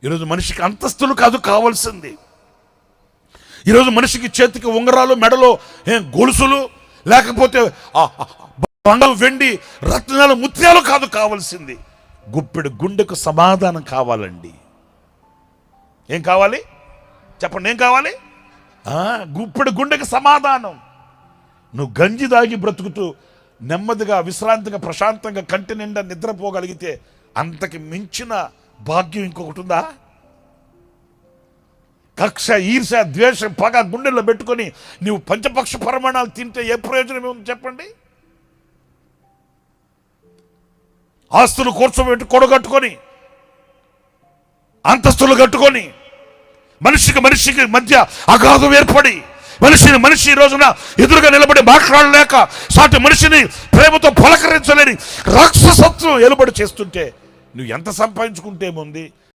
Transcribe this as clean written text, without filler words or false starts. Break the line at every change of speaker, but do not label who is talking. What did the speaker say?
ఈరోజు మనిషికి అంతస్తులు కాదు కావాల్సింది. ఈరోజు మనిషికి చేతికి ఉంగరాలు, మెడలో గొలుసులు, లేకపోతే బంగారు, వెండి, రత్నాలు, ముత్యాలు కాదు కావాల్సింది. గుప్పెడు గుండెకు సమాధానం కావాలండి. ఏం కావాలి చెప్పండి? ఏం కావాలి? గుప్పెడు గుండెకు సమాధానం. నువ్వు గంజి దాగి బ్రతుకుతూ నెమ్మదిగా, విశ్రాంతిగా, ప్రశాంతంగా కంటి నిండా నిద్రపోగలిగితే అంతకి మించిన భాగ్యం ఇంకొకటి ఉందా? కక్ష, ఈర్ష, ద్వేషం, పగ గుండెల్లో పెట్టుకొని నువ్వు పంచపక్ష పరిమాణాలు తింటే ఏ ప్రయోజనం ఏముంది చెప్పండి? ఆస్తులు కూర్చోబెట్టి కొడగట్టుకొని, అంతస్తులు కట్టుకొని, మనిషికి మధ్య అగాధం ఏర్పడి, మనిషి ఈ రోజున ఎదురుగా నిలబడి మాట్లాడలేక, సాటి మనిషిని ప్రేమతో పలకరించలేని రాక్షసత్వం ఎలుబడి చేస్తుంటే నువ్వు ఎంత సంపాదించుకుంటే ఏముంది?